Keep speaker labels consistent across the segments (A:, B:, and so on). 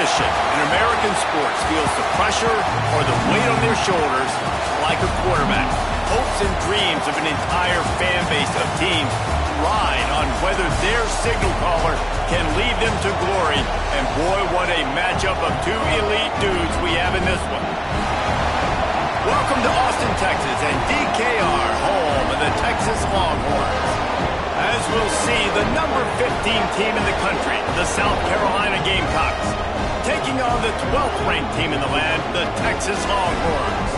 A: position in American sports feels the pressure or the weight on their shoulders like a quarterback. Hopes and dreams of an entire fan base of teams ride on whether their signal caller can lead them to glory. And boy, what a matchup of two elite dudes we have in this one. Welcome to Austin, Texas, and DKR, home of the Texas Longhorns. As we'll see, the number 15 team in the country, the South Carolina Gamecocks, taking on the 12th ranked team in the land, the Texas Longhorns.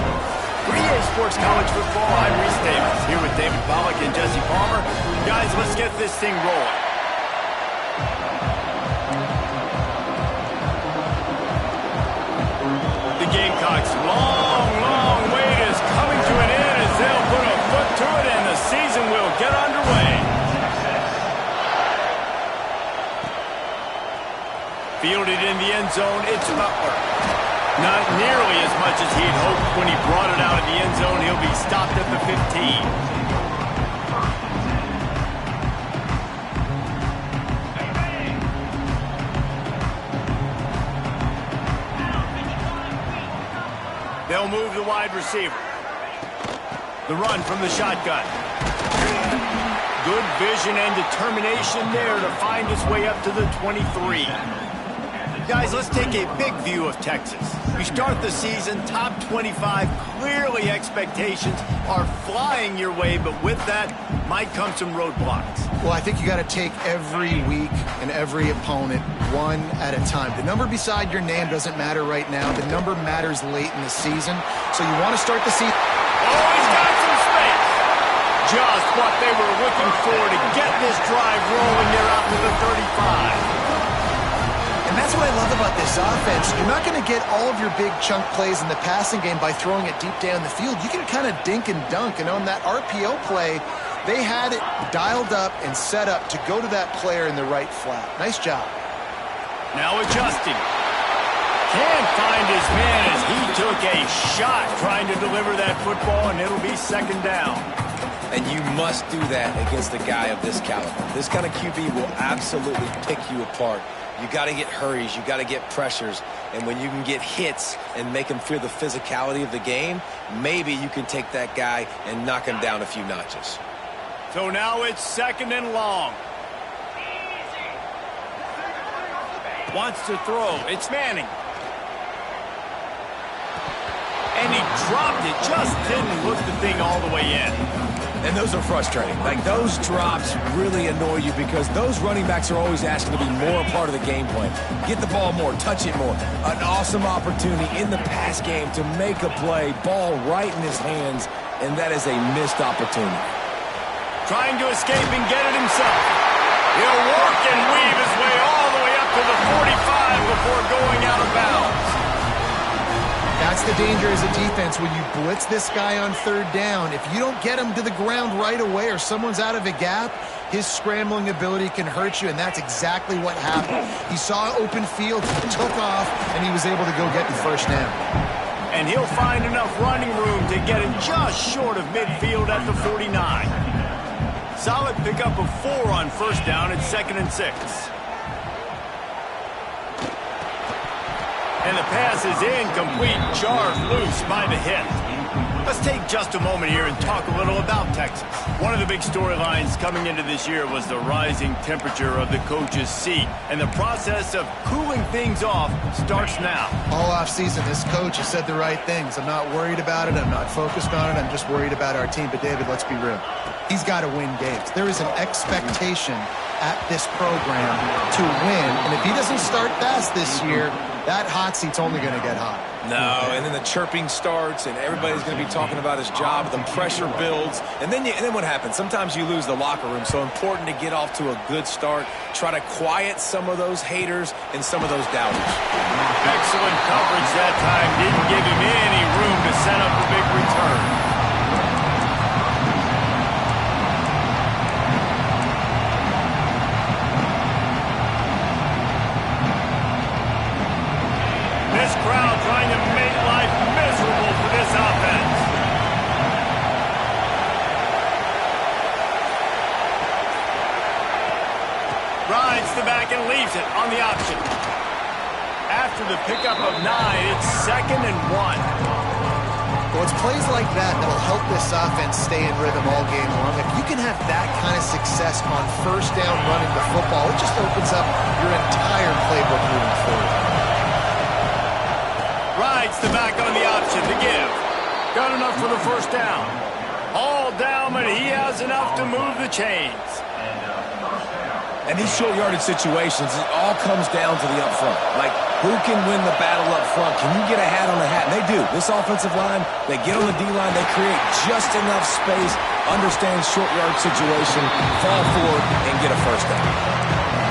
A: 3A Sports College Football, I'm Reese Davis, here with David Pollack and Jesse Palmer. Guys, let's get this thing rolling. The Gamecocks' long wait is coming to an end as they'll put a foot to it and the season will get underway. Fielded in the end zone, it's Butler. Not nearly as much as he'd hoped when he brought it out of the end zone. He'll be stopped at the 15. They'll move the wide receiver. The run from the shotgun. Good vision and determination there to find his way up to the 23. Guys, let's take a big view of Texas. You start the season top 25. Clearly expectations are flying your way, but with that might come some roadblocks.
B: Well, I think you got to take every week and every opponent one at a time. The number beside your name doesn't matter right now. The number matters late in the season. So you want to start the season.
A: Oh, he's got some space. Just what they were looking for to get this drive rolling there out to the 35.
B: And that's what I love about this offense. You're not going to get all of your big chunk plays in the passing game by throwing it deep down the field. You can kind of dink and dunk. And on that RPO play, they had it dialed up and set up to go to that player in the right flat. Nice job.
A: Now adjusting. Can't find his man as he took a shot trying to deliver that football, and it'll be second down.
C: And you must do that against a guy of this caliber. This kind of QB will absolutely pick you apart. You got to get hurries, you got to get pressures, and when you can get hits and make him feel the physicality of the game, maybe you can take that guy and knock him down a few notches.
A: So now it's second and long. Wants to throw. It's Manning. And he dropped it. Just didn't look the thing all the way in.
C: And those are frustrating. Like, those drops really annoy you because those running backs are always asking to be more a part of the game plan. Get the ball more, touch it more. An awesome opportunity in the pass game to make a play, ball right in his hands, and that is a missed opportunity.
A: Trying to escape and get it himself. He'll work and weave his way all the way up to the 45 before going out of bounds.
B: That's the danger as a defense when you blitz this guy on third down. If you don't get him to the ground right away or someone's out of a gap, his scrambling ability can hurt you, and that's exactly what happened. He saw open field, he took off, and he was able to go get the first down.
A: And he'll find enough running room to get it just short of midfield at the 49. Solid pickup of 4 on first down at 2nd and 6. And the pass is incomplete, jarred loose by the hit. Let's take just a moment here and talk a little about Texas. One of the big storylines coming into this year was the rising temperature of the coach's seat. And the process of cooling things off starts now.
B: All offseason, this coach has said the right things. I'm not worried about it. I'm not focused on it. I'm just worried about our team. But, David, let's be real. He's got to win games. There is an expectation at this program to win. And if he doesn't start fast this year, that hot seat's only going to get hot.
C: No, and then the chirping starts, and everybody's going to be talking about his job. The pressure builds, and then what happens? Sometimes you lose the locker room. So important to get off to a good start. Try to quiet some of those haters and some of those doubters.
A: Excellent coverage that time. Didn't give him any room to set up a big return. This crowd trying to make life miserable for this offense. Rides the back and leaves it on the option. after the pickup of 9, it's 2nd and 1.
B: Well, it's plays like that that'll help this offense stay in rhythm all game long. If you can have that kind of success on first down running the football, it just opens up your entire playbook moving forward.
A: Rides the back on the option to give. Got enough for the first down. All down, but he has enough to move the chains.
C: And these short yardage situations, it all comes down to the up front. Like, who can win the battle up front? Can you get a hat on a hat? And they do. This offensive line, they get on the D-line, they create just enough space, understand short yard situation, fall forward, and get a first down.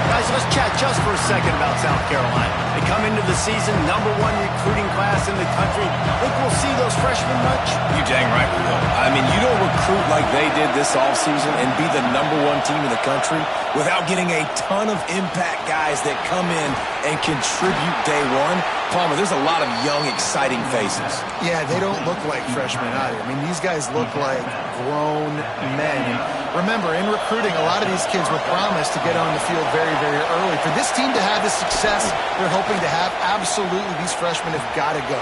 A: Guys, let's chat just for a second about South Carolina. They come into the season #1 recruiting class in the country. Think we'll see those freshmen much?
C: You dang right we will. I mean, you don't recruit like they did this offseason and be the #1 team in the country without getting a ton of impact guys that come in and contribute day one. Palmer, there's a lot of young, exciting faces.
B: Yeah, they don't look like freshmen either. I mean, these guys look like grown men. And remember, in recruiting, a lot of these kids were promised to get on the field very, very early. For this team to have the success they're hoping to have, absolutely these freshmen have got to go.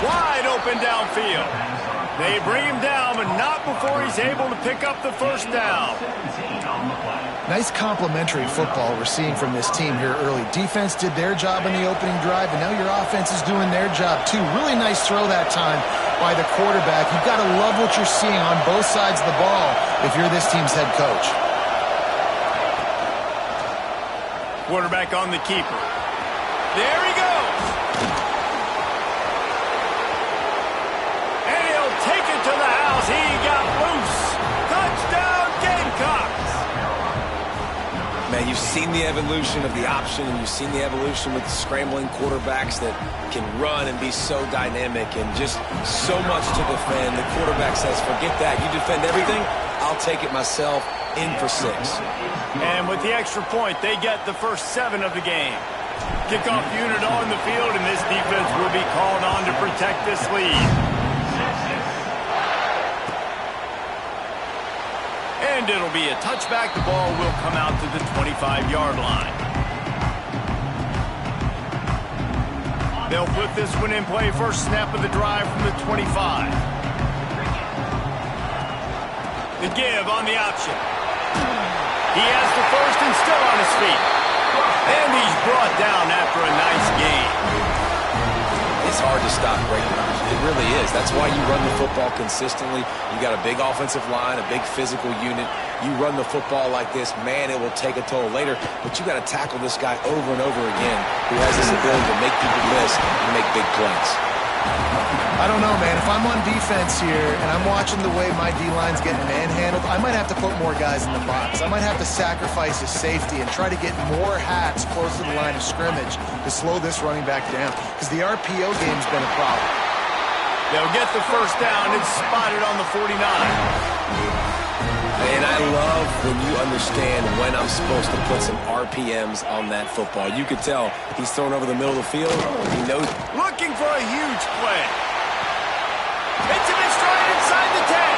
A: Wide open downfield. They bring him down, but not before he's able to pick up the first down.
B: Nice complementary football we're seeing from this team here early. Defense did their job in the opening drive, and now your offense is doing their job too. Really nice throw that time by the quarterback. You've got to love what you're seeing on both sides of the ball if you're this team's head coach.
A: Quarterback on the keeper. There he goes. And he'll take it to the house. He got loose. Touchdown, Gamecocks.
C: Man, you've seen the evolution of the option, and you've seen the evolution with the scrambling quarterbacks that can run and be so dynamic and just so much to defend. The quarterback says, forget that. You defend everything, I'll take it myself. In for 6.
A: And with the extra point, they get the first 7 of the game. Kickoff unit on the field, and this defense will be called on to protect this lead. And it'll be a touchback. The ball will come out to the 25-yard line. They'll put this one in play. First snap of the drive from the 25. The give on the option. He has the first and still on his feet. And he's brought down after a nice gain.
C: It's hard to stop great runners. It really is. That's why you run the football consistently. You got a big offensive line, a big physical unit. You run the football like this, man, it will take a toll later. But you got to tackle this guy over and over again who has this ability to make people miss and make big plays.
B: I don't know, man. If I'm on defense here and I'm watching the way my D-line's getting manhandled, I might have to put more guys in the box. I might have to sacrifice his safety and try to get more hats close to the line of scrimmage to slow this running back down, because the RPO game's been a problem.
A: They'll get the first down. It's spotted on the 49.
C: And I love when you understand when I'm supposed to put some RPMs on that football. You could tell he's thrown over the middle of the field. He knows.
A: Looking for a huge play. Hits him in stride inside the 10.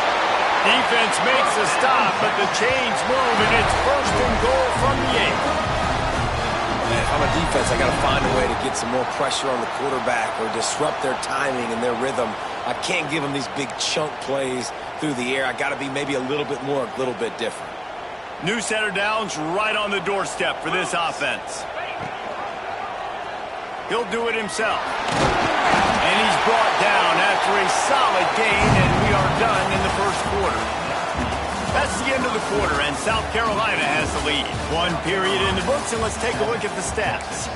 A: Defense makes a stop, but the chains move, and it's first and goal from the 8.
C: Man, if I'm a defense, I got to find a way to get some more pressure on the quarterback or disrupt their timing and their rhythm. I can't give them these big chunk plays through the air. I got to be maybe a little bit more, a little bit different.
A: New center downs right on the doorstep for this offense. He'll do it himself. And he's brought down after a solid gain, and we are done in the first quarter. That's the end of the quarter, and South Carolina has the lead. 1 period in the books, and let's take a look at the stats.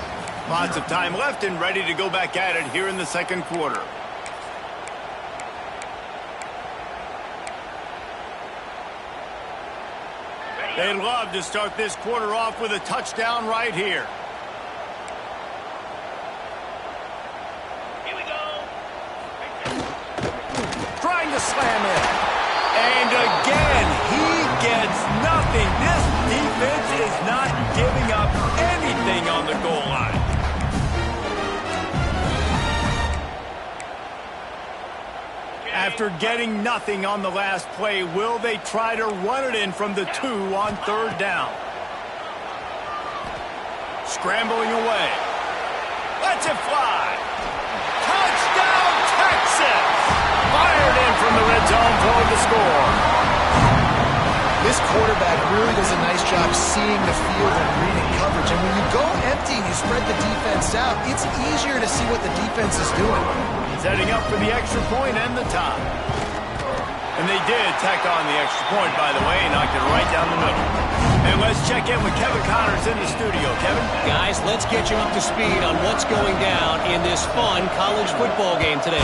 A: Lots of time left and ready to go back at it here in the second quarter. They'd love to start this quarter off with a touchdown right here. Here we go. Trying to slam it. And again, he gets nothing. This defense is not giving up anything on the goal line. After getting nothing on the last play, will they try to run it in from the 2 on third down? Scrambling away. A lets it fly. Touchdown, Texas! Fired in from the red zone for the score.
B: This quarterback really does a nice job seeing the field and reading coverage. And when you go empty and you spread the defense out, it's easier to see what the defense is doing.
A: Setting up for the extra point and the tie. And they did tack on the extra point, by the way, knocked it right down the middle. And let's check in with Kevin Connors in the studio. Kevin?
D: Guys, let's get you up to speed on what's going down in this fun college football game today.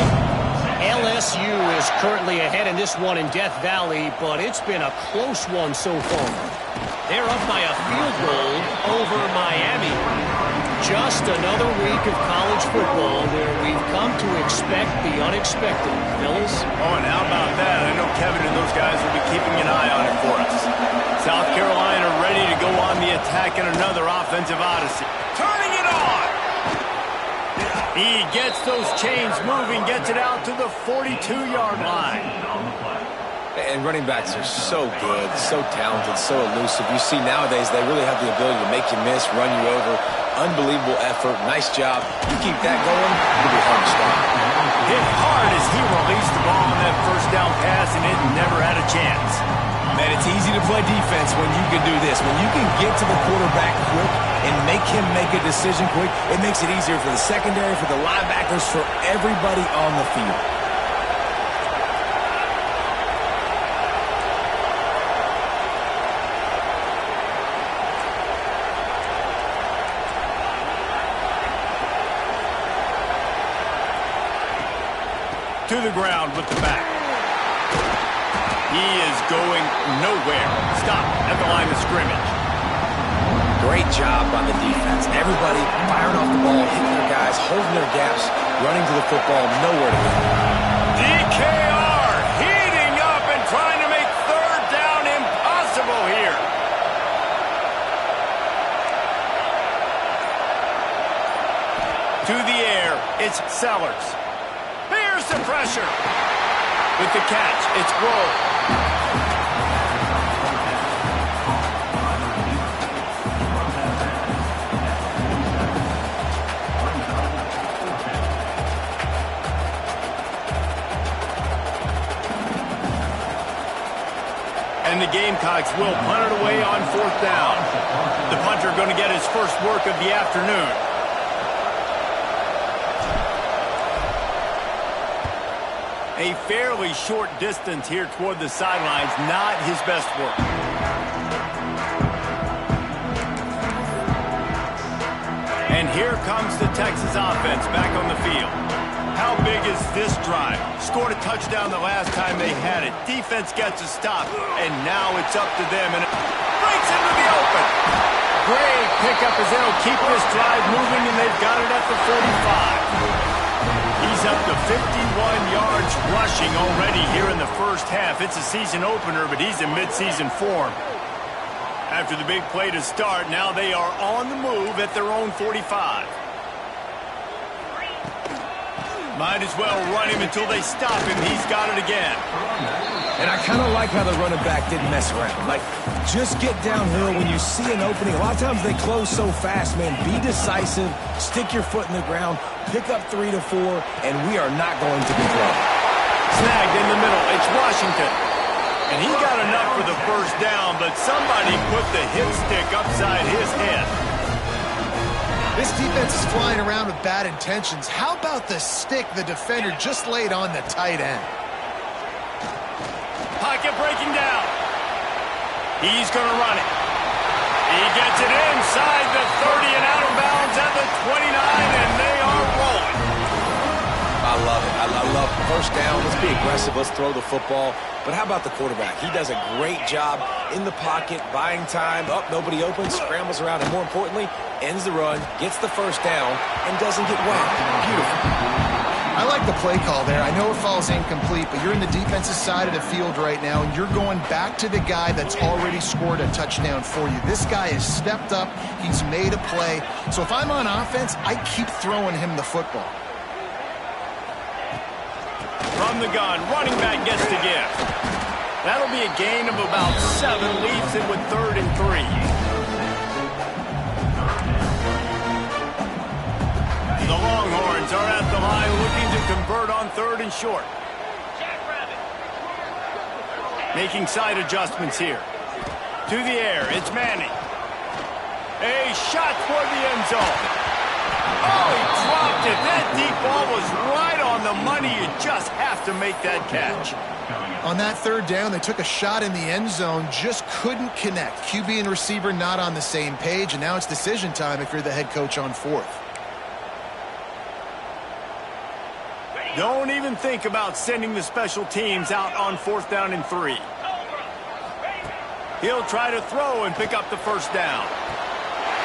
D: LSU is currently ahead in this one in Death Valley, but it's been a close one so far. They're up by a field goal over Miami. Just another week of college football where we've come to expect the unexpected, fellas.
A: Oh, and how about that? I know Kevin and those guys will be keeping an eye on it for us. South Carolina ready to go on the attack in another offensive odyssey. Turning it on! He gets those chains moving, gets it out to the 42-yard line.
C: And running backs are so good, so talented, so elusive. You see nowadays they really have the ability to make you miss, run you over. Unbelievable effort. Nice job. You keep that going, it'll be hard to stop.
A: Hit hard as he released the ball on that first down pass, and it never had a chance.
C: Man, it's easy to play defense when you can do this. When you can get to the quarterback quick and make him make a decision quick, it makes it easier for the secondary, for the linebackers, for everybody on the field.
A: To the ground with the back. He is going nowhere. Stop at the line of scrimmage.
C: Great job on the defense. Everybody firing off the ball, hitting their guys, holding their gaps, running to the football, nowhere to go.
A: DKR heating up and trying to make third down impossible here. To the air, it's Sellers. Here's the pressure. With the catch, it's Rowe. And the Gamecocks will punt it away on fourth down. The punter going to get his first work of the afternoon. A fairly short distance here toward the sidelines, not his best work. And here comes the Texas offense back on the field. How big is this drive? Scored a touchdown the last time they had it. Defense gets a stop, and now it's up to them. And it breaks into the open. Great pickup as they'll keep this drive moving, and they've got it at the 45. He's up to 51 yards rushing already here in the first half. It's a season opener, but he's in midseason form. After the big play to start, now they are on the move at their own 45. Might as well run him until they stop him. He's got it again.
C: And I kind of like how the running back didn't mess around. Like, just get downhill when you see an opening. A lot of times they close so fast, man. Be decisive, stick your foot in the ground, pick up 3 to 4, and we are not going to be wrong.
A: Snagged in the middle. It's Washington. And he got enough for the first down, but somebody put the hit stick upside his head.
B: This defense is flying around with bad intentions. How about the stick the defender just laid on the tight end?
A: Pocket breaking down. He's going to run it. He gets it inside the 30 and out of bounds at the 29, and they are rolling.
C: I love it. I love first down. Let's be aggressive. Let's throw the football. But how about the quarterback? He does a great job in the pocket, buying time. Up, nobody open, scrambles around, and more importantly, ends the run, gets the first down, and doesn't get whacked. Beautiful.
B: I like the play call there. I know it falls incomplete, but you're in the defensive side of the field right now, and you're going back to the guy that's already scored a touchdown for you. This guy has stepped up. He's made a play. So if I'm on offense, I keep throwing him the football.
A: From the gun, running back gets to give. That'll be a gain of about 7, leaves it with 3rd and 3. The Longhorns are at the line looking to convert on 3rd and short. Making side adjustments here. To the air, it's Manning. A shot toward the end zone. Oh, he dropped it. That deep ball was right on the money. You just have to make that catch.
B: On that 3rd down, they took a shot in the end zone, just couldn't connect. QB and receiver not on the same page, and now it's decision time if you're the head coach on 4th.
A: Don't even think about sending the special teams out on 4th down and 3. He'll try to throw and pick up the 1st down.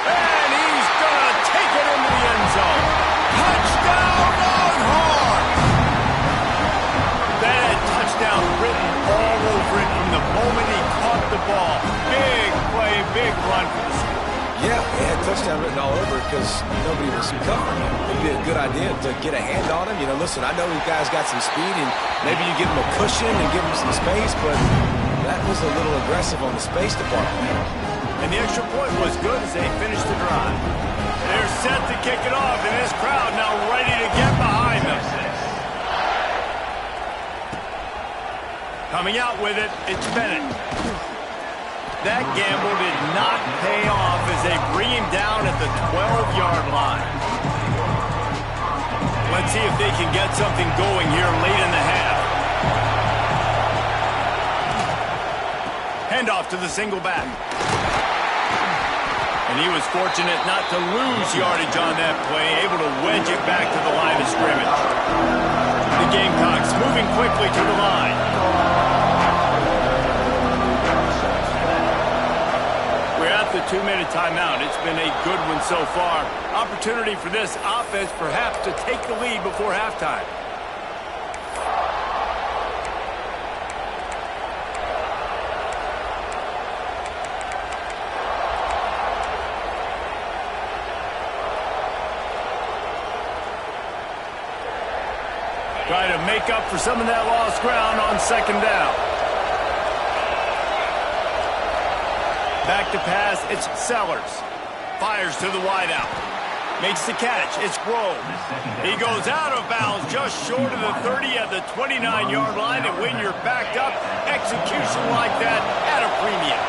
A: And he's going to take it into the end zone. Touchdown, Longhorns! That had touchdown written all over it from the moment he caught the ball. Big play, big run for the school.
C: Yeah, they had touchdown written all over it because nobody was covering him. It'd be a good idea to get a hand on him. You know, listen, I know you guys got some speed, and maybe you give him a cushion and give him some space, but that was a little aggressive on the space department.
A: And the extra point was good as they finished the drive. They're set to kick it off, and this crowd now ready to get behind them. Coming out with it, it's Bennett. That gamble did not pay off as they bring him down at the 12-yard line. Let's see if they can get something going here late in the half. Handoff to the single back. And he was fortunate not to lose yardage on that play, able to wedge it back to the line of scrimmage. The Gamecocks moving quickly to the line. We're at the 2-minute timeout. It's been a good one so far. Opportunity for this offense perhaps to take the lead before halftime. Try to make up for some of that lost ground on 2nd down. Back to pass, it's Sellers. Fires to the wideout. Makes the catch, it's Grove. He goes out of bounds just short of the 30 at the 29-yard line, and when you're backed up, execution like that at a premium.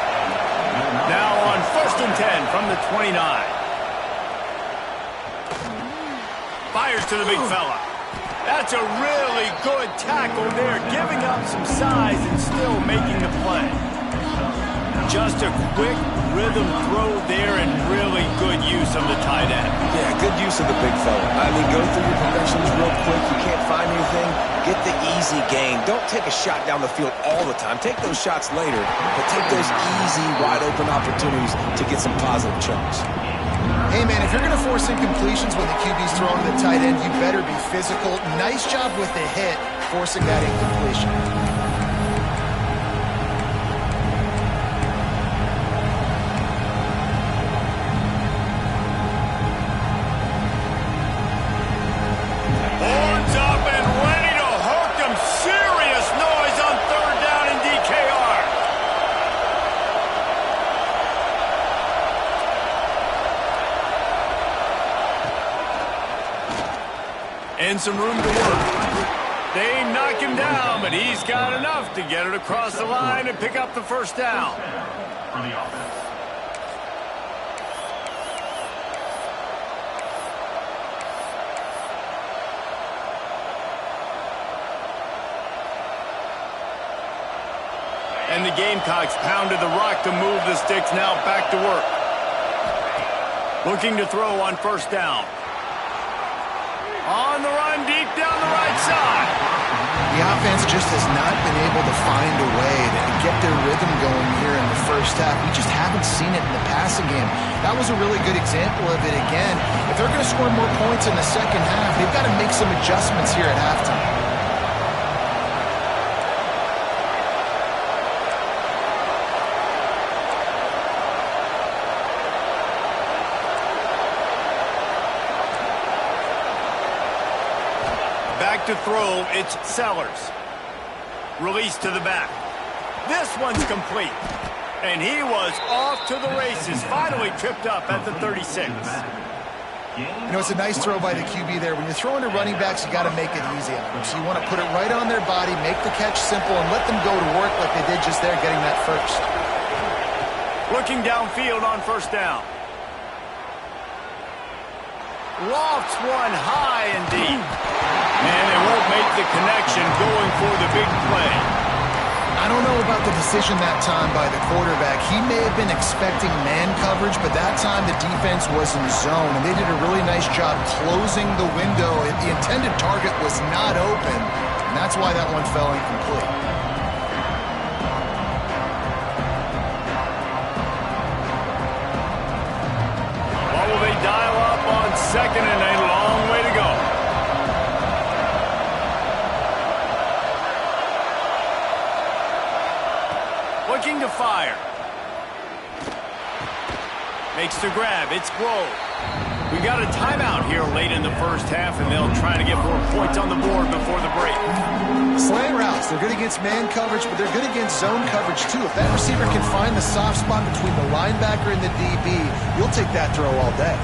A: Now on 1st and 10 from the 29. Fires to the big fella. That's a really good tackle there, giving up some size and still making the play. Just a quick rhythm throw there and really good use of the tight end.
C: Yeah, good use of the big fella. I mean, go through your progressions real quick. You can't find anything, get the easy gain. Don't take a shot down the field all the time. Take those shots later, but take those easy, wide-open opportunities to get some positive chunks.
B: Hey, man, if you're going to force incompletions when the QB's throwing the tight end, you better be physical. Nice job with the hit, forcing that incompletion.
A: Horns up and ready to hook them. Serious noise on 3rd down in DKR. And some room to work. They knock him down, but he's got enough to get it across the line and pick up the 1st down. For the offense. And the Gamecocks pounded the rock to move the sticks, now back to work. Looking to throw on 1st down. On the run, deep down the right side.
B: The offense just has not been able to find a way to get their rhythm going here in the 1st half. We just haven't seen it in the passing game. That was a really good example of it again. If they're going to score more points in the 2nd half, they've got to make some adjustments here at halftime.
A: Back to throw, it's Sellers. Release to the back. This one's complete. And he was off to the races, finally tripped up at the 36.
B: You know, it's a nice throw by the QB there. When you're throwing to running backs, you got to make it easy on them. So you want to put it right on their body, make the catch simple, and let them go to work like they did just there, getting that first.
A: Looking downfield on first down. Lofts one high and deep. And they won't make the connection going for the big play.
B: I don't know about the decision that time by the quarterback. He may have been expecting man coverage, but that time the defense was in zone, and they did a really nice job closing the window. The intended target was not open, and that's why that one fell incomplete.
A: What will they dial up on second and a long way to go? Looking to fire. Makes the grab. It's Grove. We got a timeout here late in the first half, and they'll try to get more points on the board before the break.
B: Slant routes. They're good against man coverage, but they're good against zone coverage, too. If that receiver can find the soft spot between the linebacker and the DB, you'll take that throw all day.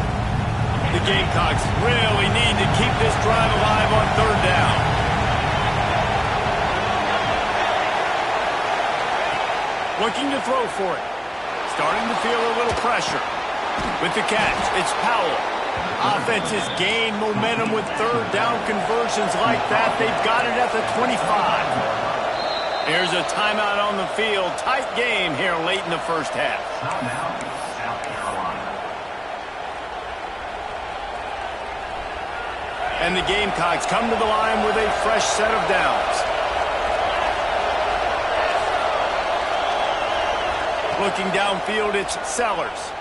A: The Gamecocks really need to keep this drive alive on third down. Looking to throw for it. Starting to feel a little pressure. With the catch, it's Powell. Offenses gain momentum with third down conversions like that. They've got it at the 25. Here's a timeout on the field. Tight game here late in the first half. And the Gamecocks come to the line with a fresh set of downs. Looking downfield, it's Sellers.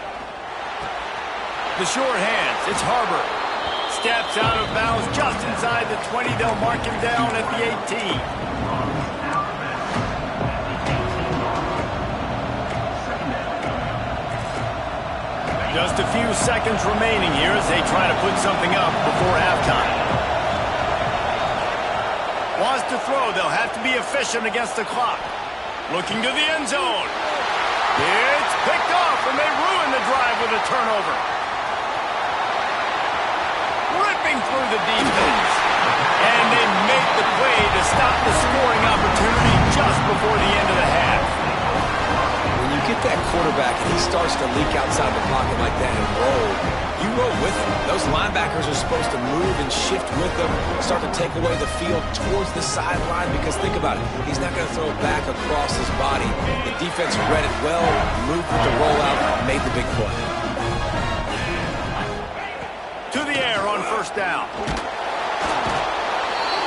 A: The short hands, it's Harbor. Steps out of bounds just inside the 20. They'll mark him down at the 18. Just a few seconds remaining here as they try to put something up before halftime. Wants to throw. They'll have to be efficient against the clock. Looking to the end zone. It's picked off, and they ruin the drive with a turnover. Ripping through the defense. And they make the play to stop the scoring opportunity just before the end of the half.
C: When you get that quarterback and he starts to leak outside the pocket like that and roll, you roll with him. Those linebackers are supposed to move and shift with them, start to take away the field towards the sideline, because think about it, he's not going to throw it back across his body. The defense read it well, moved with the rollout, made the big play.
A: To the air on first down.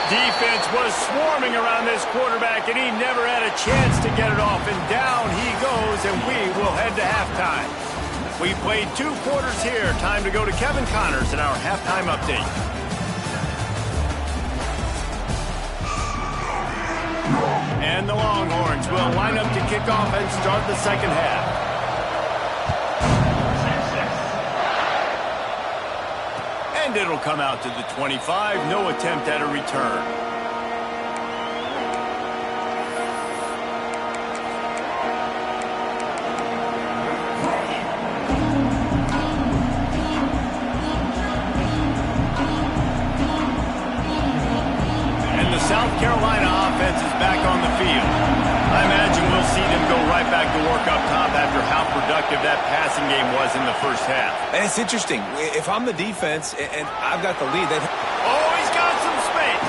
A: Defense was swarming around this quarterback, and he never had a chance to get it off. And down he goes, and we will head to halftime. We played 2 quarters here. Time to go to Kevin Connors in our halftime update. And the Longhorns will line up to kick off and start the second half. And it'll come out to the 25. No attempt at a return. South Carolina offense is back on the field. I imagine we'll see them go right back to work up top after how productive that passing game was in the first half.
C: And it's interesting. If I'm the defense and I've got the lead,
A: oh, he's got some space.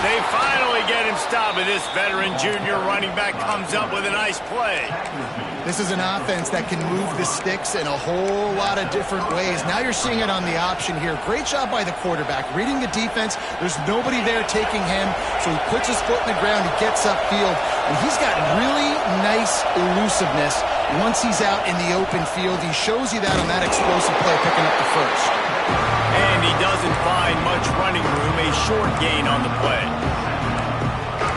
A: They finally get him stopped, and this veteran junior running back comes up with a nice play.
B: This is an offense that can move the sticks in a whole lot of different ways. Now you're seeing it on the option here. Great job by the quarterback. Reading the defense, there's nobody there taking him, so he puts his foot in the ground, he gets upfield, and he's got really nice elusiveness once he's out in the open field. He shows you that on that explosive play, picking up the first.
A: And he doesn't find much running room, a short gain on the play.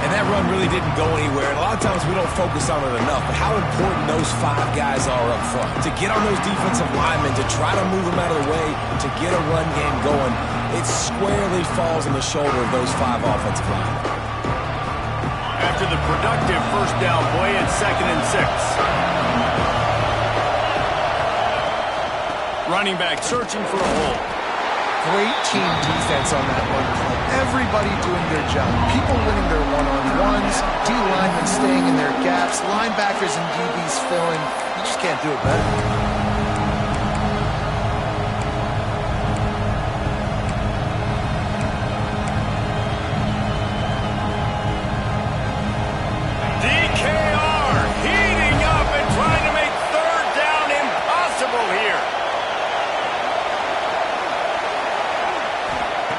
C: And that run really didn't go anywhere. And a lot of times we don't focus on it enough. But how important those 5 guys are up front. To get on those defensive linemen, to try to move them out of the way, to get a run game going, it squarely falls on the shoulder of those 5 offensive linemen.
A: After the productive first down play, it's 2nd and 6. Running back searching for a hole.
B: Great team defense on that one play. Everybody doing their job. People winning their one-on-ones, D-linemen staying in their gaps, linebackers and DBs filling. You just can't do it better.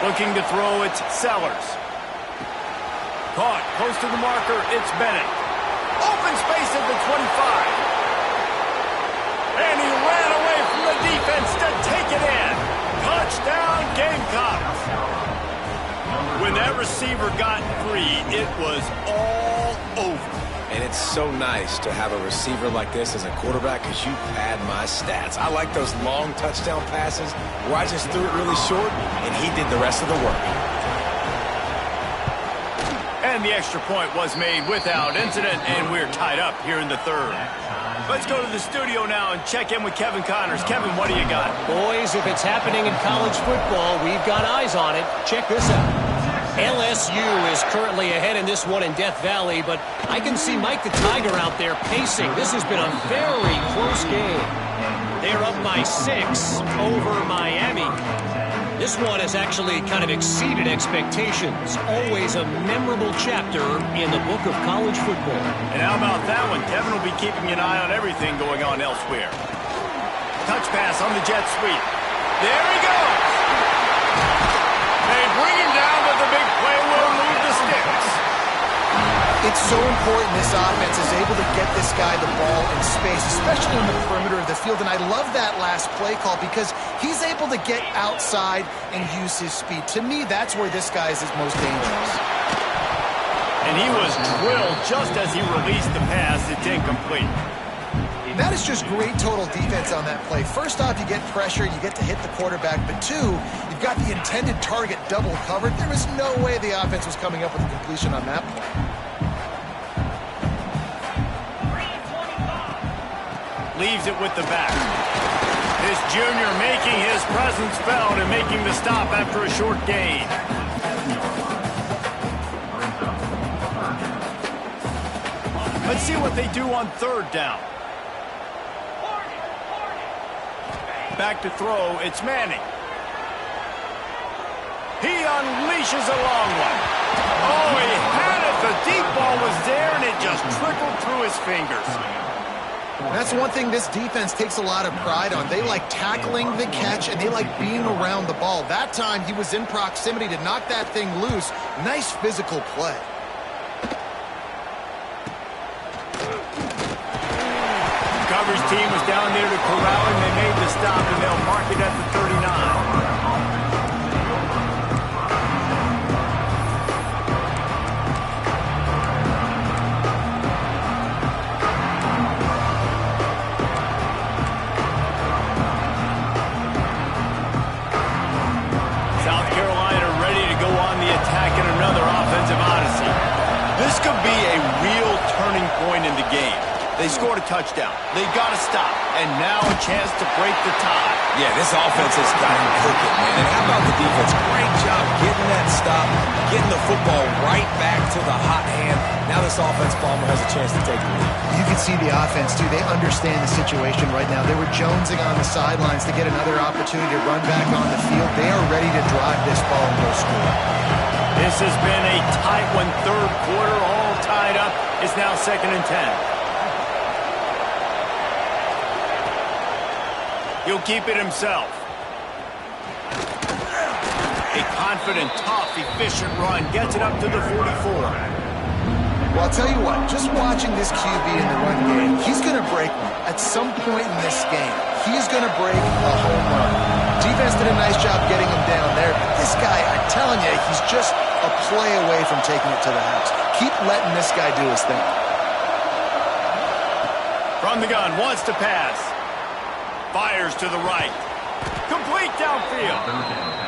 A: Looking to throw, it's Sellers. Caught, close to the marker, it's Bennett. Open space at the 25. And he ran away from the defense to take it in. Touchdown, Gamecocks. When that receiver got free, it was all over.
C: And it's so nice to have a receiver like this as a quarterback because you pad my stats. I like those long touchdown passes where I just threw it really short and he did the rest of the work.
A: And the extra point was made without incident, and we're tied up here in the third. Let's go to the studio now and check in with Kevin Connors. Kevin, what do you got?
D: Boys, if it's happening in college football, we've got eyes on it. Check this out. LSU is currently ahead in this one in Death Valley, but I can see Mike the Tiger out there pacing. This has been a very close game. They're up by 6 over Miami. This one has actually kind of exceeded expectations. Always a memorable chapter in the book of college football.
A: And how about that one? Kevin will be keeping an eye on everything going on elsewhere. Touch pass on the jet sweep. There he goes. They bring him down, but the big play will move the sticks.
B: It's so important this offense is able to get this guy the ball in space, especially in the perimeter of the field. And I love that last play call because he's able to get outside and use his speed. To me, that's where this guy is his most dangerous.
A: And he was drilled just as he released the pass. It's incomplete.
B: That is just great total defense on that play. First off, you get pressure, you get to hit the quarterback. But two, you've got the intended target double covered. There was no way the offense was coming up with a completion on that play.
A: Leaves it with the back. This junior making his presence felt and making the stop after a short gain. Let's see what they do on third down. Back to throw, it's Manning. He unleashes a long one. Oh, he had it. The deep ball was there, and it just trickled through his fingers.
B: That's one thing this defense takes a lot of pride on. They like tackling the catch, and they like being around the ball. That time, he was in proximity to knock that thing loose. Nice physical play.
A: Coverage team was down there to corral him. They made the stop, and they'll mark it at the 39. South Carolina ready to go on the attack in another offensive odyssey. This could be a real turning point in the game. They scored a touchdown. They got to stop. And now a chance to break the tie.
C: Yeah, this offense has got him cooking, man. And how about the defense? Great job getting that stop, getting the football right back to the hot hand. Now this offense, Palmer, has a chance to take the lead.
B: You can see the offense, too. They understand the situation right now. They were jonesing on the sidelines to get another opportunity to run back on the field. They are ready to drive this ball and go score.
A: This has been a tight one, third quarter, all tied up. It's now 2nd and 10. He'll keep it himself. A confident, tough, efficient run. Gets it up to the 44.
B: Well, I'll tell you what. Just watching this QB in the run game, he's going to break one. At some point in this game, he's going to break a home run. Defense did a nice job getting him down there. But this guy, I'm telling you, he's just a play away from taking it to the house. Keep letting this guy do his thing.
A: From the gun, wants to pass. Fires to the right. Complete downfield.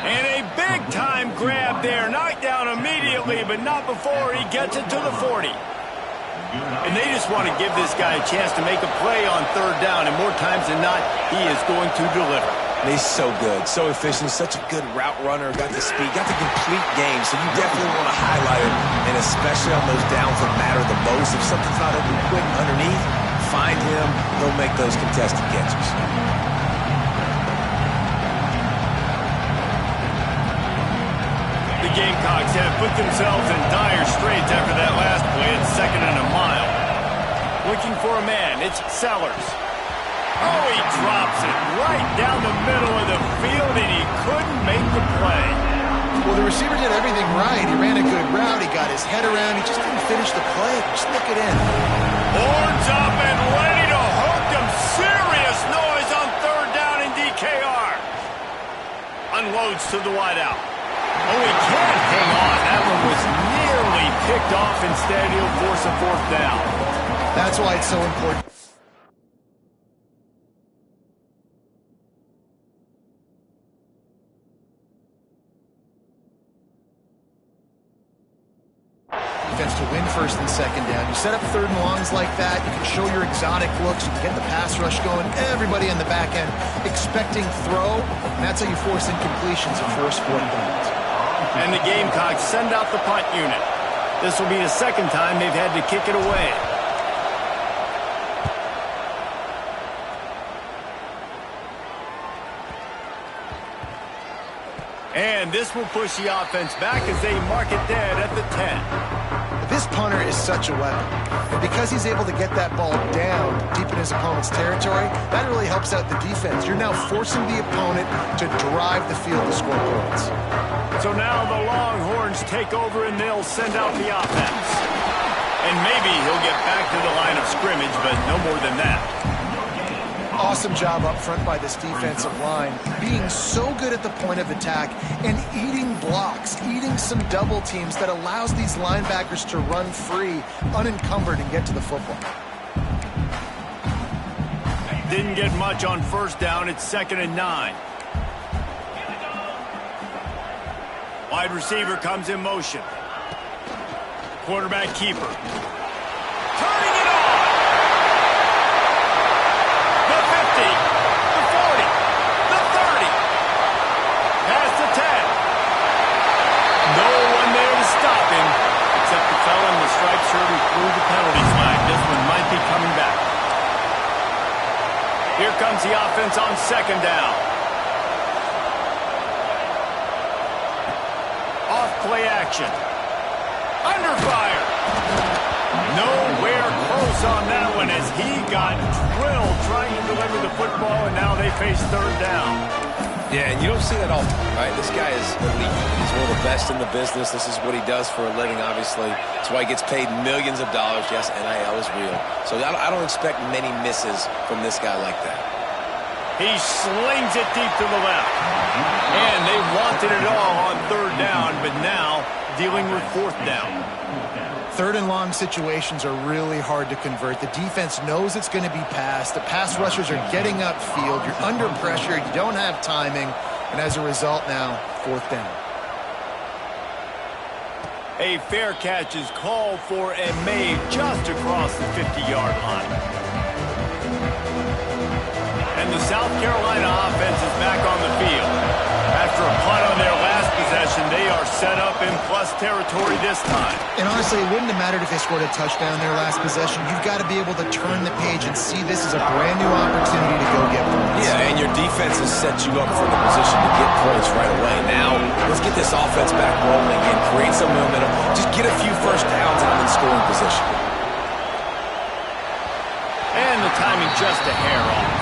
A: And a big-time grab there. Knocked down immediately, but not before he gets it to the 40. And they just want to give this guy a chance to make a play on third down. And more times than not, he is going to deliver.
C: And he's so good, so efficient, such a good route runner, got the speed, got the complete game. So you definitely want to highlight him, and especially on those downs that matter the most. If something's not open quick underneath, find him. He'll make those contested catches.
A: The Gamecocks have put themselves in dire straits after that last play at 2nd and a mile. Looking for a man, it's Sellers. Oh, he drops it right down the middle of the field, and he couldn't make the play.
B: Well, the receiver did everything right. He ran a good route. He got his head around. He just didn't finish the play. Just look it in.
A: Horns up and ready to hook them. Serious noise on 3rd down in DKR. Unloads to the wideout. Oh, he can't hang on. That one was nearly picked off. Instead, he'll force a 4th down.
B: That's why it's so important. Defense to win 1st and 2nd down. You set up 3rd and longs like that. You can show your exotic looks. You can get the pass rush going. Everybody on the back end expecting throw. And that's how you force incompletions and force 4th downs.
A: And the Gamecocks send out the punt unit. This will be the 2nd time they've had to kick it away. And this will push the offense back as they mark it dead at the 10.
B: This punter is such a weapon. And because he's able to get that ball down deep in his opponent's territory, that really helps out the defense. You're now forcing the opponent to drive the field to score points.
A: So now the Longhorns take over and they'll send out the offense. And maybe he'll get back to the line of scrimmage, but no more than that.
B: Awesome job up front by this defensive line, being so good at the point of attack and eating blocks, eating some double teams that allows these linebackers to run free, unencumbered, and get to the football.
A: Didn't get much on 1st down. It's 2nd and 9. Wide receiver comes in motion. Quarterback keeper. Turning it on! The 50, the 40, the 30. Past the 10. No one there to stop him, except the fella in the striped shirt who threw the penalty flag. This one might be coming back. Here comes the offense on 2nd down. Off play action. Under fire. Nowhere close on that one as he got drilled trying to deliver the football, and now they face 3rd down.
C: Yeah, and you don't see that often, right? This guy is elite. He's one of the best in the business. This is what he does for a living, obviously. That's why he gets paid millions of dollars. Yes, NIL is real. So I don't expect many misses from this guy like that.
A: He slings it deep to the left. And they wanted it all on 3rd down, but now dealing with 4th down.
B: 3rd and long situations are really hard to convert. The defense knows it's going to be passed. The pass rushers are getting upfield. You're under pressure. You don't have timing. And as a result now, 4th down.
A: A fair catch is called for and made just across the 50-yard line. And the South Carolina offense is back on the field. After a punt on their last possession, they are set up in plus territory this time.
B: And honestly, it wouldn't have mattered if they scored a touchdown in their last possession. You've got to be able to turn the page and see this as a brand new opportunity to go get points.
C: Yeah, and your defense has set you up for the position to get points right away. Now, let's get this offense back rolling and create some momentum. Just get a few 1st downs out in scoring position.
A: And the timing just a hair off.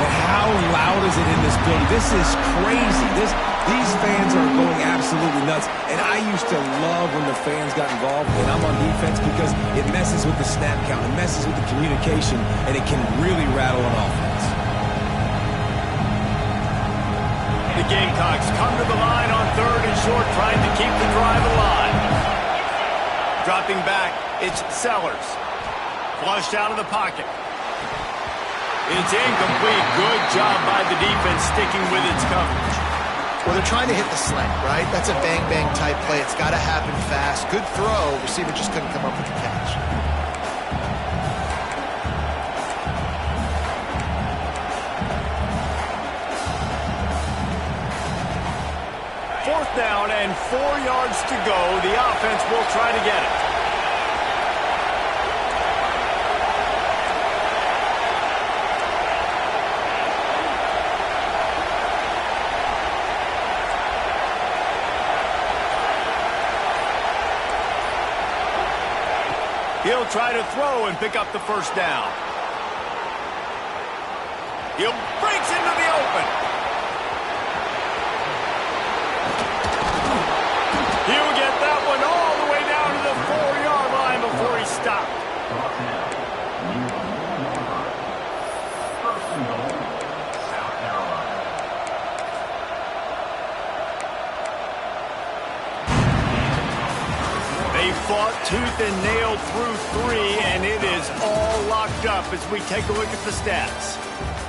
C: But how loud is it in this building? This is crazy. These fans are going absolutely nuts. And I used to love when the fans got involved when I'm on defense because it messes with the snap count. It messes with the communication, and it can really rattle an offense.
A: The Gamecocks come to the line on 3rd and short, trying to keep the drive alive. Dropping back, it's Sellers. Flushed out of the pocket. It's incomplete. Good job by the defense sticking with its coverage.
B: Well, they're trying to hit the slant, right? That's a bang-bang type play. It's got to happen fast. Good throw. Receiver just couldn't come up with the catch.
A: down and 4 yards to go. The offense will try to get it. He'll try to throw and pick up the first down. He'll breaks into the open. He'll get that one all the way down to the 4-yard line before he stopped. They fought tooth and nail through 3, and it is all locked up as we take a look at the stats.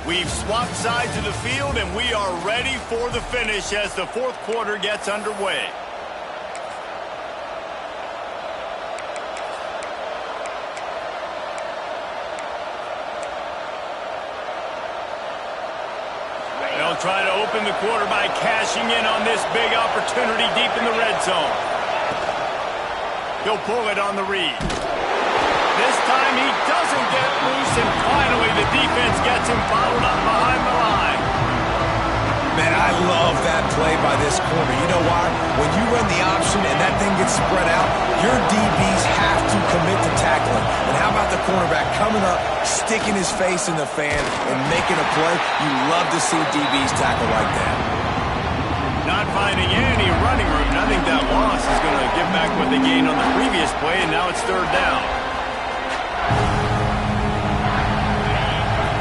A: We've swapped sides of the field, and we are ready for the finish as the fourth quarter gets underway. They'll try to open the quarter by cashing in on this big opportunity deep in the red zone. He'll pull it on the read. This time he doesn't get loose, and finally the defense gets him bottled up behind the line.
C: Man, I love that play by this corner. You know why? When you run the option and that thing gets spread out, your DBs have to commit to tackling. And how about the cornerback coming up, sticking his face in the fan, and making a play? You love to see DBs tackle like that.
A: Not finding any running room, and I think that loss is going to give back what they gained on the previous play, and now it's third down.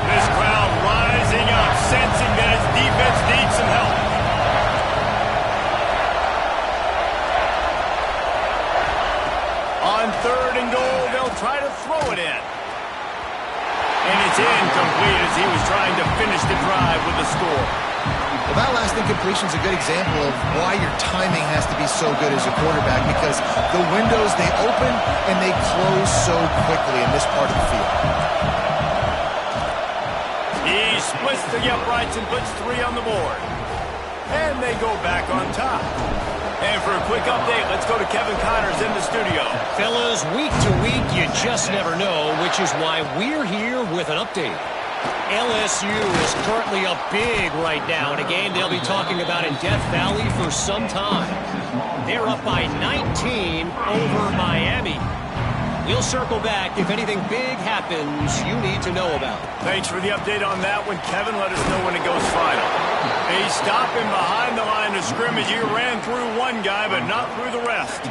A: This crowd rising up, sensing that his defense needs some help. On 3rd and goal, they'll try to throw it in. And it's incomplete as he was trying to finish the drive with a score.
B: Well, that last incompletion is a good example of why your timing has to be so good as a quarterback, because the windows, they open and they close so quickly in this part of the field.
A: He splits the uprights and puts 3 on the board. And they go back on top. And for a quick update, let's go to Kevin Connors in the studio.
D: Fellas, week to week, you just never know, which is why we're here with an update. LSU is currently up big right now in a game they'll be talking about in Death Valley for some time. They're up by 19 over Miami. We'll circle back if anything big happens you need to know about.
A: Thanks for the update on that one, Kevin. Let us know when it goes final. They stop him behind the line of scrimmage. He ran through one guy, but not through the rest.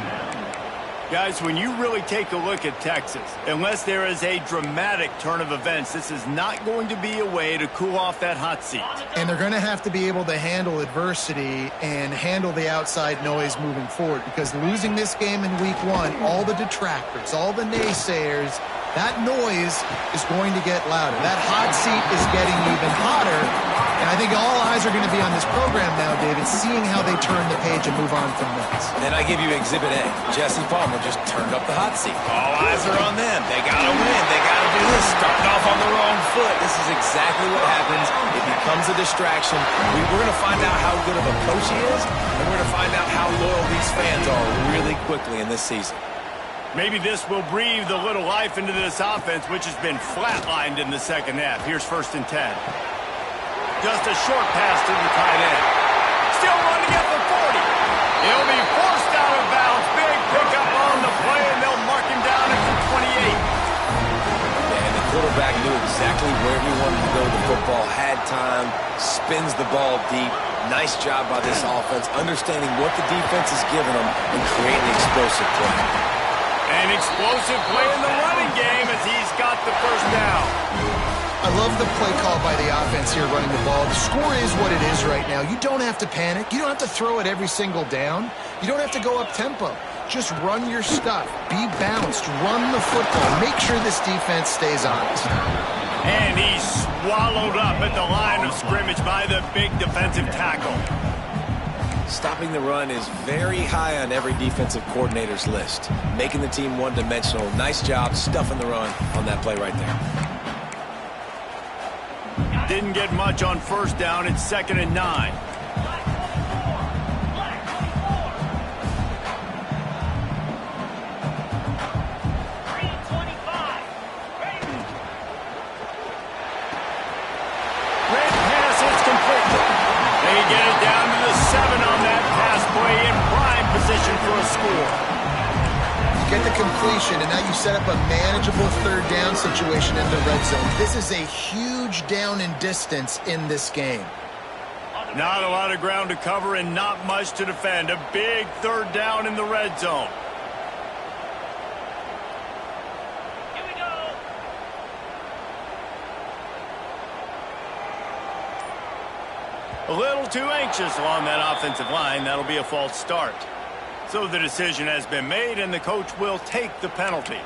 A: Guys, when you really take a look at Texas, unless there is a dramatic turn of events, this is not going to be a way to cool off that hot seat.
B: And they're going to have to be able to handle adversity and handle the outside noise moving forward, because losing this game in week 1, all the detractors, all the naysayers, that noise is going to get louder. That hot seat is getting even hotter. And I think all eyes are going to be on this program now, David, seeing how they turn the page and move on from this.
C: Then I give you Exhibit A. Jesse Palmer just turned up the hot seat. All eyes are on them. They got to win. They got to do this. Starting off on the wrong foot. This is exactly what happens. It becomes a distraction. We're going to find out how good of a coach he is, and we're going to find out how loyal these fans are really quickly in this season.
A: Maybe this will breathe a little life into this offense, which has been flatlined in the second half. Here's 1st and 10. Just a short pass to the tight end. Still running at the 40. He'll be forced out of bounds. Big pickup on the play, and they'll mark him down at the 28.
C: And the quarterback knew exactly where he wanted to go with the football, had time, spins the ball deep. Nice job by this offense, understanding what the defense is giving them and creating explosive play.
A: An explosive play in the running game as he's got the first down.
B: I love the play call by the offense here running the ball. The score is what it is right now. You don't have to panic. You don't have to throw it every single down. You don't have to go up tempo. Just run your stuff. Be balanced. Run the football. Make sure this defense stays honest.
A: And he's swallowed up at the line of scrimmage by the big defensive tackle.
C: Stopping the run is very high on every defensive coordinator's list. Making the team one-dimensional. Nice job stuffing the run on that play right there.
A: Didn't get much on 1st down. It's 2nd and 9.
B: completion, and now you set up a manageable third down situation in the red zone. This is a huge down in distance in this game.
A: Not a lot of ground to cover and not much to defend. A big third down in the red zone.
E: Here we go.
A: A little too anxious along that offensive line. That'll be a false start. So the decision has been made, and the coach will take the penalty.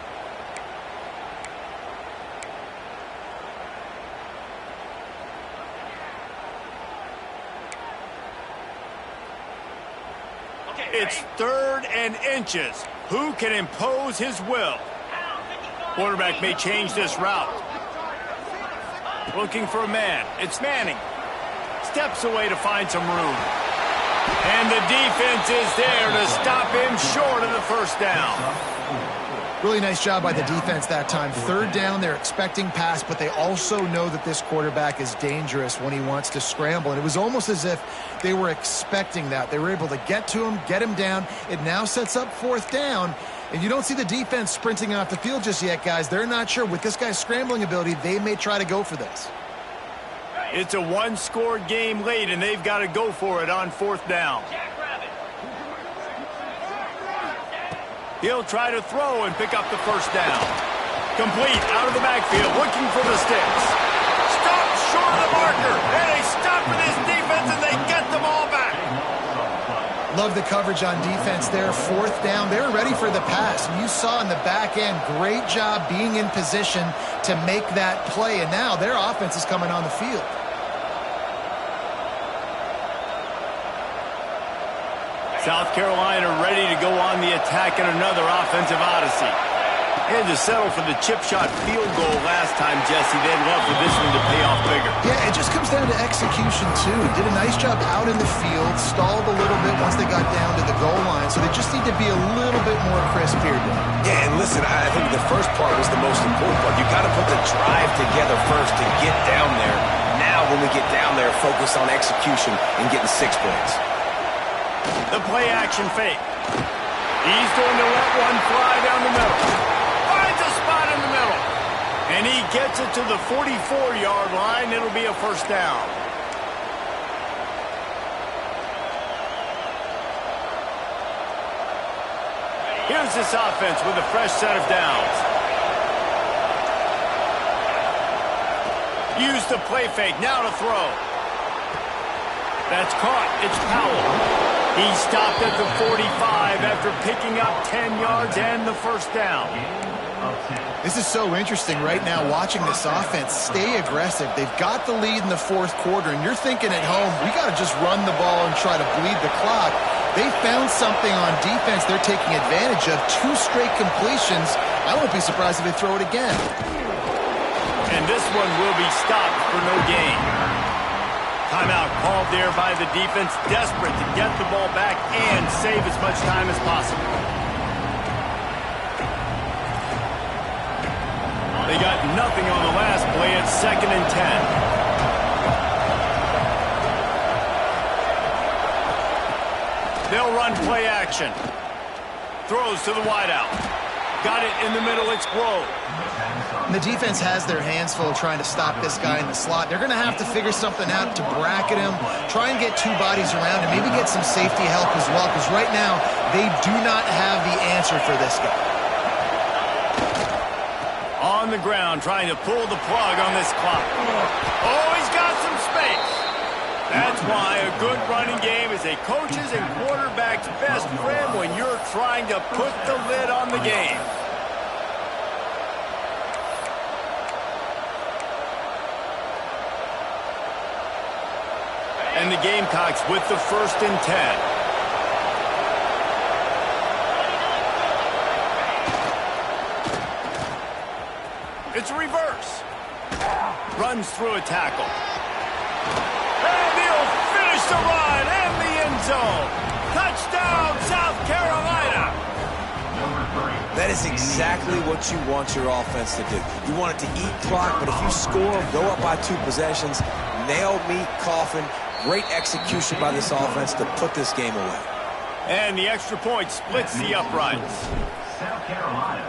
A: It's 3rd and inches. Who can impose his will? Quarterback may change this route. Looking for a man. It's Manning. Steps away to find some room. And the defense is there to stop him short of the first down.
B: Really nice job by the defense that time. Third down, they're expecting pass, but they also know that this quarterback is dangerous when he wants to scramble. And it was almost as if they were expecting that. They were able to get to him, get him down. It now sets up 4th down. And you don't see the defense sprinting off the field just yet, guys. They're not sure. With this guy's scrambling ability, they may try to go for this.
A: It's a one-score game late, and they've got to go for it on 4th down. He'll try to throw and pick up the first down. Complete out of the backfield, looking for the sticks. Stopped short of the marker, and they stop for this defense, and they get the ball back.
B: Love the coverage on defense there. 4th down, they were ready for the pass. And you saw in the back end, great job being in position to make that play. And now their offense is coming on the field.
A: South Carolina ready to go on the attack in another offensive odyssey. Had to settle for the chip shot field goal last time, Jesse. They'd love for this one to pay off bigger.
B: Yeah, it just comes down to execution, too. Did a nice job out in the field, stalled a little bit once they got down to the goal line, so they just need to be a little bit more crisp here.
C: Yeah, and listen, I think the first part was the most important part. You got to put the drive together first to get down there. Now, when we get down there, focus on execution and getting 6 points.
A: The play-action fake. He's going to let one fly down the middle. Finds a spot in the middle. And he gets it to the 44-yard line. It'll be a first down. Here's this offense with a fresh set of downs. Use the play fake. Now to throw. That's caught. It's Powell. He stopped at the 45 after picking up 10 yards and the first down.
B: This is so interesting right now watching this offense stay aggressive. They've got the lead in the 4th quarter, and you're thinking at home, we got to just run the ball and try to bleed the clock. They found something on defense they're taking advantage of. 2 straight completions. I won't be surprised if they throw it again.
A: And this one will be stopped for no gain. Timeout called there by the defense, desperate to get the ball back and save as much time as possible. They got nothing on the last play. It's 2nd and 10. They'll run play action. Throws to the wideout. Got it in the middle. It's Grove.
B: And the defense has their hands full trying to stop this guy in the slot. They're going to have to figure something out to bracket him, try and get 2 bodies around him, maybe get some safety help as well, because right now they do not have the answer for this guy.
A: On the ground, trying to pull the plug on this clock. Oh, he's got some space. That's why a good running game is a coach's and quarterback's best friend when you're trying to put the lid on the game. And the Gamecocks with the 1st and 10. It's a reverse. Runs through a tackle. And he'll finish the run in the end zone. Touchdown, South Carolina.
C: That is exactly what you want your offense to do. You want it to eat clock, but if you score, go up by 2 possessions, nail meat, coffin. Great execution by this offense to put this game away.
A: And the extra point splits the uprights.
F: South Carolina,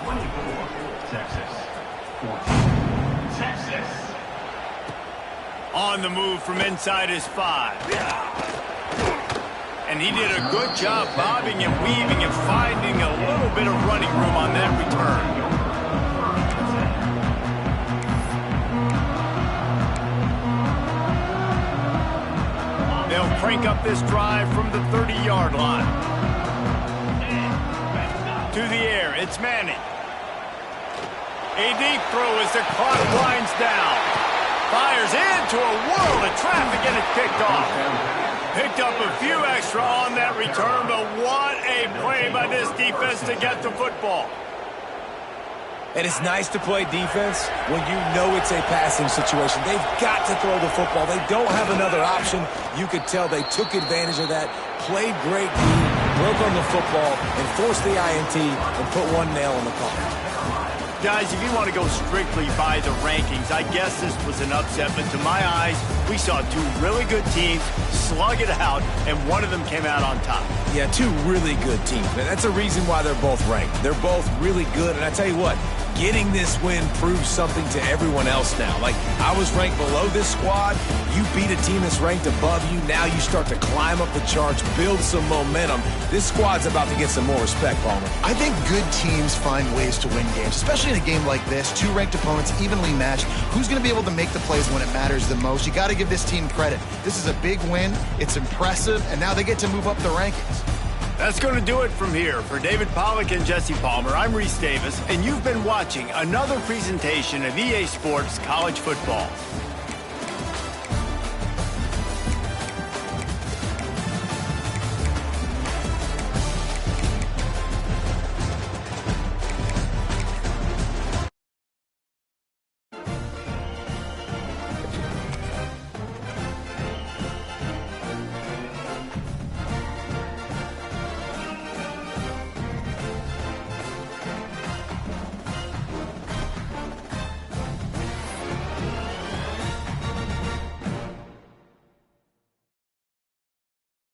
F: 24, Texas, 14, Texas.
A: On the move from inside his 5. And he did a good job bobbing and weaving and finding a little bit of running room on that return. They'll crank up this drive from the 30-yard line. To the air, it's Manning. A deep throw as the clock winds down. Fires into a world of traffic and it's picked off. Picked up a few extra on that return, but what a play by this defense to get the football.
C: And it's nice to play defense when you know it's a passing situation. They've got to throw the football. They don't have another option. You could tell they took advantage of that, played great D, broke on the football, and forced the INT and put one nail in the coffin.
A: Guys, if you want to go strictly by the rankings, I guess this was an upset, but to my eyes, we saw two really good teams slug it out, and one of them came out on top.
C: Yeah, two really good teams. And that's a reason why they're both ranked. They're both really good, and I tell you what, getting this win proves something to everyone else now. Like, I was ranked below this squad. You beat a team that's ranked above you. Now you start to climb up the charts, build some momentum. This squad's about to get some more respect, Palmer.
B: I think good teams find ways to win games, especially in a game like this. Two ranked opponents, evenly matched. Who's going to be able to make the plays when it matters the most? You got to give this team credit. This is a big win. It's impressive, and now they get to move up the rankings.
A: That's going to do it from here. For David Pollack and Jesse Palmer, I'm Reese Davis, and you've been watching another presentation of EA Sports College Football.